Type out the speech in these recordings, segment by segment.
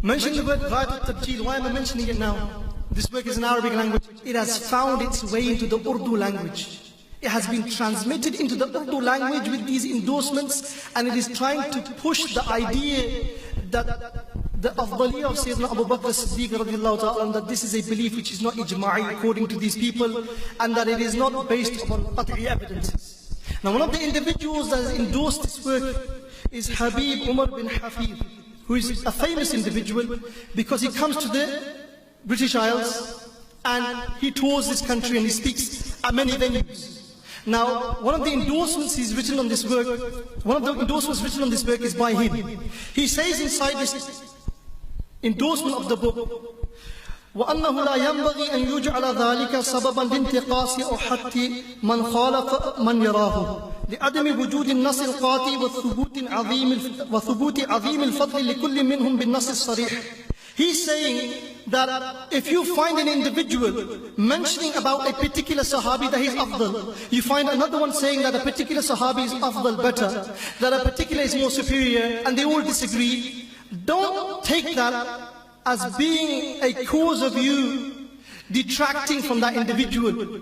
Mention the word Ghayat al-Tabjeel. Why am I mentioning it now? This work is in Arabic language. It has found its way into the Urdu language. It has been transmitted into the Urdu language with these endorsements, and it is trying to push the idea that the Afzaliyat of Sayyidina Abu Bakr as-Siddiq radiallahu ta'ala, that this is a belief which is not ijma'i according to these people, and that it is not based upon qat'i evidences. Now, one of the individuals that has endorsed this work is Habib Umar bin Hafid, who is a famous individual because he comes to the British Isles and he tours this country and he speaks at many venues. Now, one of the endorsements he's written on this work, is by him. He says inside this endorsement of the book, وأنه لا ينبغي أن يجعل ذلك سببا لانتقاص أو حث من خالف من يراه لعدم وجود النص القاطع وثبوت عظيم الفضل لكل منهم بالنص الصريح. He's saying that if you find an individual mentioning about a particular Sahabi that he's Afdal, you find another one saying that a particular Sahabi is Afdal better, that a particular is more superior, and they all disagree, don't take that as being a cause of you detracting from that individual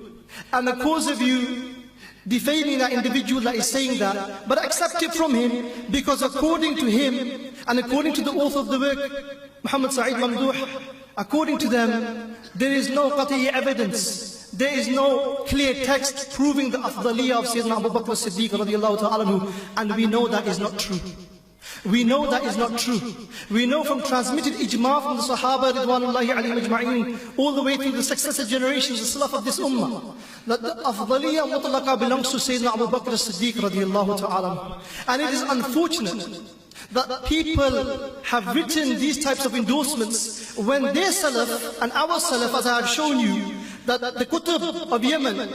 and the cause of you defaming that individual that is saying that, but accept it from him, because according to him and according to the author of the work, Muhammad Sa'id Mamdouh, according to them, there is no qat'i evidence, there is no clear text proving the Afdaliyah of Sayyidina Abu Bakr as-Siddiq radiallahu ta'ala, and we know that is not true. We know that is not true. We know from transmitted ijma from the Sahaba ridwanullahi alayhim ajma'in, all the way through the successive generations, the Salaf of this ummah, that the Afdaliyah mutlaqa belongs to Sayyidina Abu Bakr as-Siddiq radiallahu ta'ala. And it is unfortunate that people have written these types of endorsements when their Salaf and our Salaf, as I have shown you, that the Qutb of Yemen,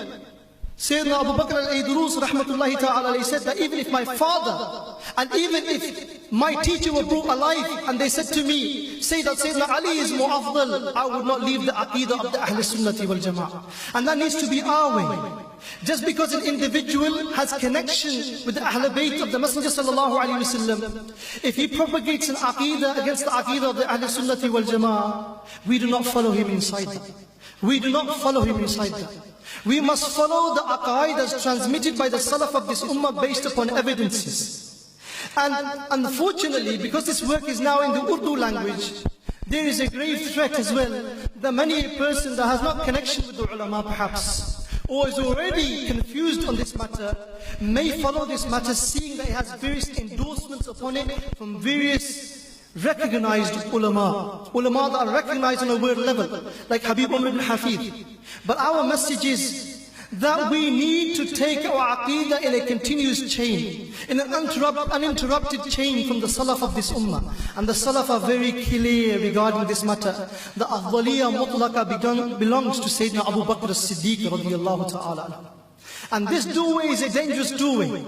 Sayyidina Abu Bakr al-Aydurus rahmatullahi ta'ala, said that even if my father and even if my teacher were brought alive and they said to me, say that Sayyidina Ali is more afdal, I would not leave the aqidah of the Ahl Sunnati wal Jama'ah. And that needs to be our way. Just because an individual has connection with the Ahl Bayt of the Messenger sallallahu alayhi wasallam, if he propagates an aqidah against the aqidah of the Ahl Sunnati wal Jama'ah, we do not follow him inside that. We do not follow him inside that. We must follow the aqaid as transmitted by the Salaf of this ummah based upon evidences. And unfortunately, because this work is now in the Urdu language, there is a grave threat as well that many a person that has not connection with the ulama perhaps, or is already confused on this matter, may follow this matter seeing that it has various endorsements upon it from various recognized ulama that are recognized on a world level, like Habib Umar bin Hafid. But our message is that we need to take our aqidah in a continuous chain, in an uninterrupted chain from the Salaf of this ummah. And the Salaf are very clear regarding this matter. The Afdaliyah mutlaqa belongs to Sayyidina Abu Bakr as-Siddiq radiallahu ta'ala. And this doorway is a dangerous doorway.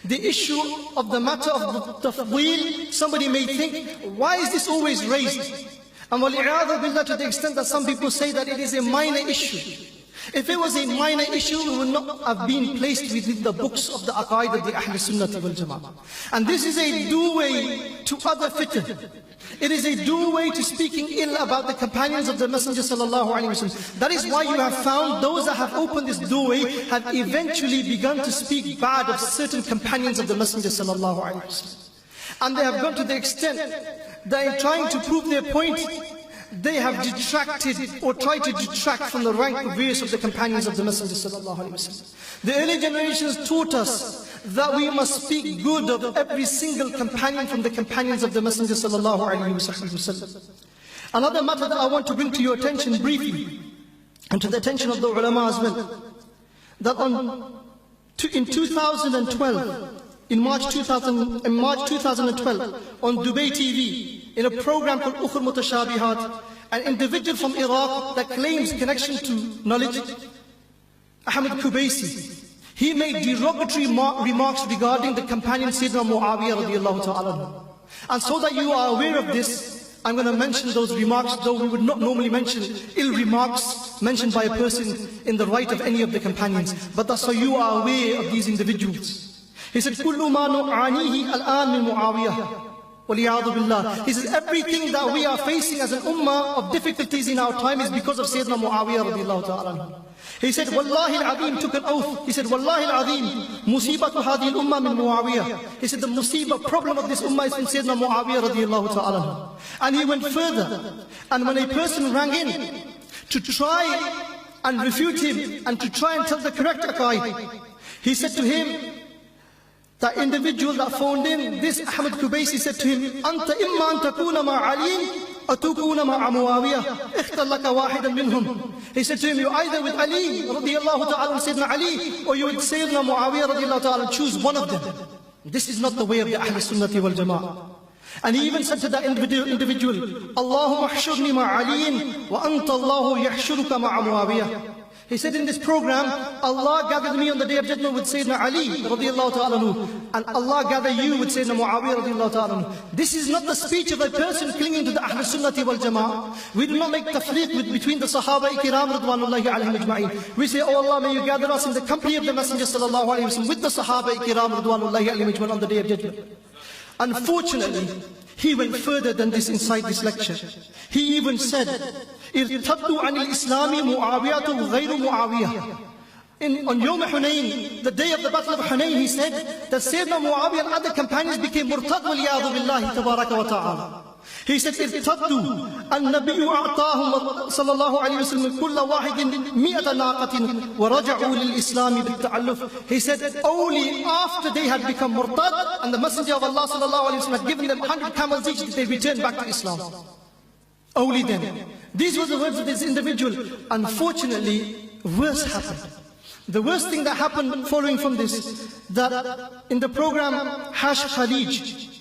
The issue of the matter of the tafdeel, somebody may think, why is this always raised? And wali'adha billah, to the extent that some people say that it is a minor issue. If it was a minor issue, it would not have been placed within the books of the aqaid of the Ahl Sunnati wal Jama'ah. And this is a doorway to other fitan. It is a doorway to speaking ill about the companions of the Messenger sallallahu alaihi wasallam. That is why you have found those that have opened this doorway have eventually begun to speak bad of certain companions of the Messenger sallallahu alaihi wasallam. And they have gone to the extent that in trying to prove their point, they have detracted or tried to detract from the rank of various of the companions of the Messenger sallallahu alaihi wasallam. The early generations taught us that we must speak good of every single companion from the companions of the Messenger sallallahu alaihi wasallam. Another matter that I want to bring to your attention briefly, and to the attention of the ulama as well, that in 2012, in March 2012, on Dubai TV, in a program called Ukhur Mutashabihat, an individual from Iraq that claims connection to knowledge, Ahmed Kubaisi, he made derogatory remarks regarding the companion Sayyidina Muawiyah radiallahu ta'ala. And so that you are aware of this, I'm going to mention those remarks, though we would not normally mention ill remarks mentioned by a person in the right of any of the companions. But that's so you are aware of these individuals. He said, كُلُّ مَا نُعَانِيهِ الْآنِ مِنْ مُعَاوِيَةٍ Waliyadu billah. He says everything that we are facing as an ummah of difficulties in our time is because of Sayyidina Muawiyah radiallahu ta'ala. He said, Wallahi al-Azim, took an oath. He said, Wallahi al-Azim, musibatu hadhi al-ummah min Muawiyah. He said, the musibah, problem of this ummah is from Sayyidina Muawiyah radiallahu ta'ala. And he went further. And when a person rang in to try and refute him and to try and tell the correct aqaid, he said to him, that individual that phoned in, this Ahmad Kubaisi said to him, Anta imma an takuna ma Ali, or takuna ma Muawiyah, ikhtar laka wahidan minhum. He said to him, you're either with Ali, radiyallahu ta'ala, Sayyidina Ali, or you're with Sayyidina Muawiyah, radiyallahu ta'ala, choose one of them. This is not the way of the Ahl Sunnati wal Jama'ah. And he even said to that individual, Allahumma ahshurni ma aliyin, wa anta Allahu yahshuruka ma Muawiyah. He said in this program, Allah gathered me on the day of judgment with Sayyidina Ali radiallahu ta'ala, and Allah gathered you with Sayyidina Muawiyah radiallahu ta'ala. This is not the speech of a person clinging to the Ahl Sunnati wal Jama'ah. We do not make tafriq between the Sahaba Ikram radwanullahi alayhim ajma'in. We say, oh Allah, may you gather us in the company of the Messenger sallallahu alayhi wa sallam with the Sahaba Ikram radwanullahi alayhim ajma'in on the day of judgment. Unfortunately, he went further than this inside this lecture. He even said, irtaddu anil islami muawiyatu ghayru muawiyah. On Yawm Hunayn, the day of the battle of Hunayn, he said that Sayyidina Muawiyah and other companions became murtad waliyadu billahi tabaraka wa ta'ala. He said, irtaddu an-nabiyyu a'tahum sallallahu alayhi wa sallam kulla wahidin mi'ata naqatin wa raja'u lil-islami bil-ta'alluf. He said, only after they had become murtad and the Messenger of Allah sallallahu alayhi wa sallam had given them 100 camels each, did they return back to Islam. Only then. These were the words of this individual. Unfortunately, worse happened. The worst thing that happened following from this, that in the program Hash Khalij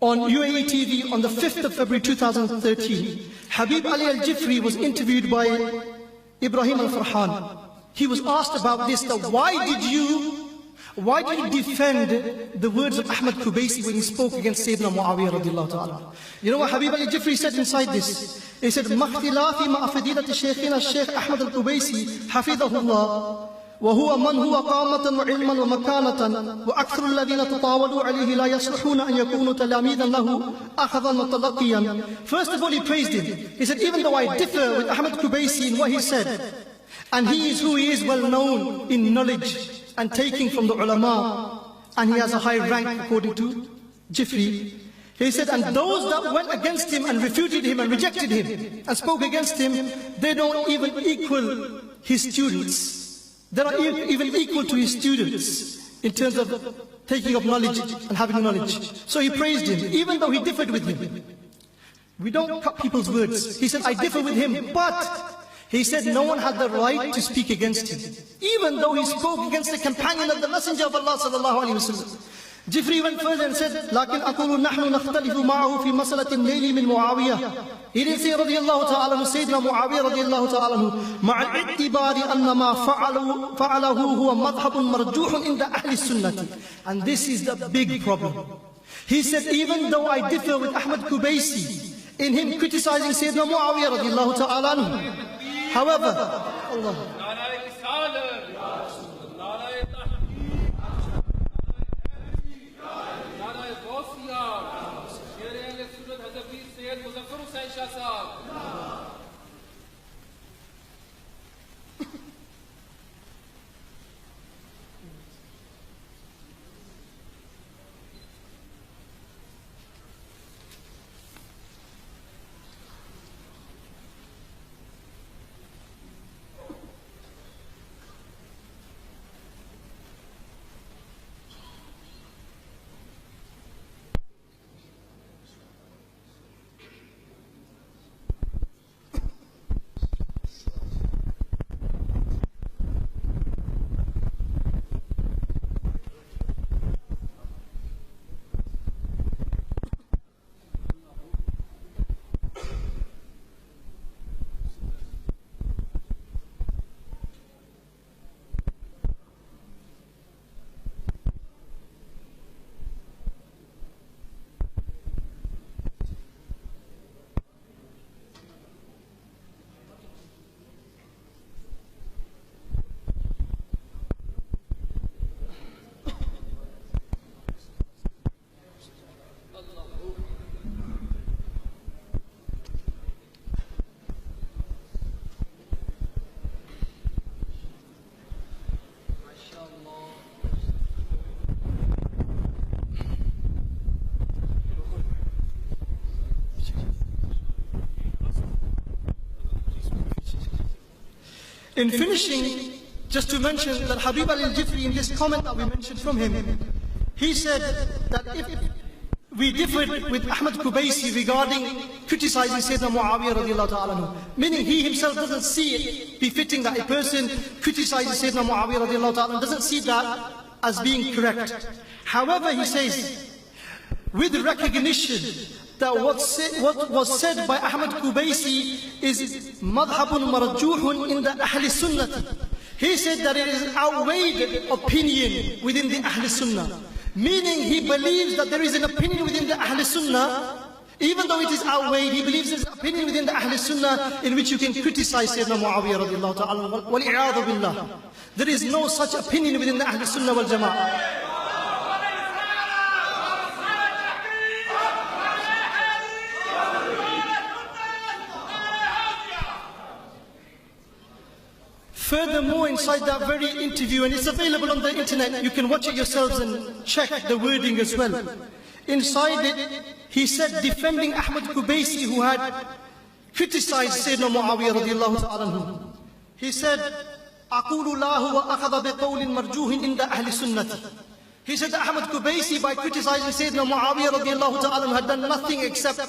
on UAE TV on the 5th of February 2013, Habib Ali Al-Jifri was interviewed by Ibrahim Al-Farhan. He was asked about this, that why did you defend the words of Ahmad Kubaisi when he spoke against Sayyidina Muawiyah radiallahu ta'ala? You know what Habib Ali Jifri said inside this? He said, مَخْتِلَافِ مَا أَفَدِيلَةِ شَيْخِنَا الشيخ أحمد القبيسي حفظه الله وهو من هو قامة وعلما ومكانة وأكثر الذين تطاولوا عليه لا يصلحون أن يكونوا تلاميذا له أخذا وتلقيا. First of all, he praised him. He said, even though I differ with Ahmad Kubaisi in what he said, and he is who he is, well known in knowledge and taking from the ulama, and he has a high rank according to Jifri. He said, and those that went against him and refuted him and rejected him and spoke against him, they don't even equal his students. They are even equal to his students in terms of taking of knowledge and having knowledge. So he praised him, even though he differed with him. We don't cut people's words. He said, I differ with him, but he said no one had the right to speak against him, even though he spoke against the companion of the Messenger of Allah sallallahu alaihi wasallam. Jifri went further and said, لكن أقول نحن نختلف معه في مسألة الليل من معاوية. He didn't say رضي الله تعالى عنه سيدنا معاوية رضي الله تعالى عنه مع الاعتبار أن ما فعله هو مذهب مرجوح عند أهل السنة. And this is the big problem. He said, even though I differ with Ahmad Kubaisi in him criticizing Sayyidina Muawiyah رضي الله تعالى عنه, however, Allah. In finishing, just to mention that Habib al-Jifri, in this comment that we mentioned from him, he said that if we differed with Ahmad Qubaisi regarding criticizing Sayyidina Muawiyah radiallahu ta'ala anhu, meaning he himself doesn't see it befitting that a person criticizes Sayyidina Muawiyah radiallahu ta'ala, doesn't see that as being correct. However, he says, with recognition that what was said by Ahmad Qubaisi is madhabun marjuhun in the Ahl Sunnah. He said that it is outweighed opinion within the Ahl Sunnah. Meaning he believes that there is an opinion within the Ahl Sunnah, even though it is outweighed, he believes there is an opinion within the Ahl Sunnah in which you can criticize Sayyidina Muawiyah radiallahu ta'ala wal-i'adhu billah. There is no such opinion within the Ahl Sunnah wal Jama'ah. Furthermore, inside that very interview, and it's available on the internet, you can watch it yourselves and check the wording as well. Inside it, he said, defending Ahmad Qubaisi, who had criticized Sayyidina Muawiyah radiallahu ta'ala anhu. He said, أَقُولُ اللَّهُ وَأَخَذَ بِقَوْلٍ مَرْجُوهٍ إِنْدَ أَهْلِ سُنَّةِ. He said that Ahmad Qubaisi, by criticizing Sayyidina Muawiyah radiallahu ta'ala anhu, had done nothing except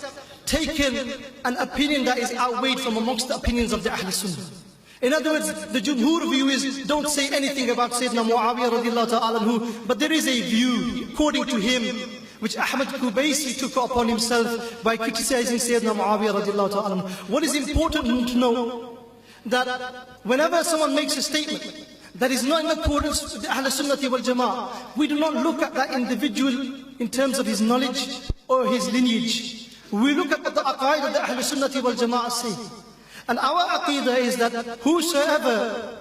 taken an opinion that is outweighed from amongst the opinions of the Ahl Sunnah. In other words, the Jumhur view is, don't say anything about Sayyidina Muawiyah radiallahu ta'ala anhu, but there is a view, according to him, which Ahmad Qubaisi took upon himself by criticizing Sayyidina Muawiyah radiallahu ta'ala anhu. What is important to know, that whenever someone makes a statement that is not in accordance with the Ahl Sunnati wal Jama'ah, we do not look at that individual in terms of his knowledge or his lineage. We look at what the aqaid of the Ahl Sunnati wal Jama'ah say. And our aqidah is that whosoever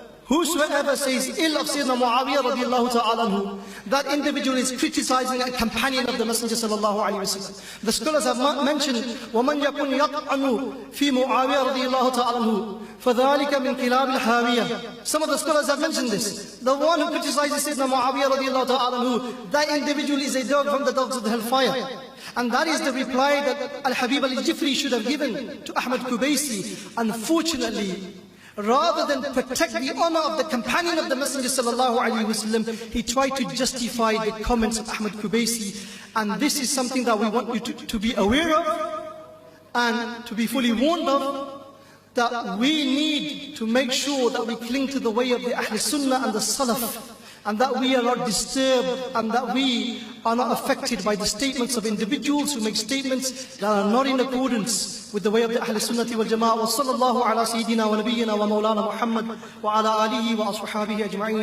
says ill of Sayyidina Muawiyah radiallahu ta'ala anhu, that individual is criticizing a companion of the Messenger sallallahu alayhi wa sallam. The scholars have mentioned, وَمَنْ يَكُنْ يَطْعَنُ فِي مُعَاوِيَةَ رَضِيَ اللَّهُ تَعَالَى عَنْهُ فَذَلِكَ مِنْ كِلَابِ الْحَاوِيَةِ. Some of the scholars have mentioned this. The one who criticizes Sayyidina Muawiyah radiallahu ta'ala anhu, that individual is a dog from the dogs of the hellfire. And that is the reply that Al-Habib al-Jifri should have given to Ahmad Qubaisi. Unfortunately, rather than protect the honor of the companion of the Messenger sallallahu alaihi wasallam, he tried to justify the comments of Ahmad Qubaisi. And this is something that we want you to be aware of and to be fully warned of, that we need to make sure that we cling to the way of the Ahl Sunnah and the Salaf, and that we are not disturbed and that we are not affected by the statements of individuals who make statements that are not in accordance with the way of the Ahl Sunnati wal Jama'ah. Wa sallallahu ala sayyidina wa nabiyyina wa maulana Muhammad wa ala alihi wa ashabihi ajma'in.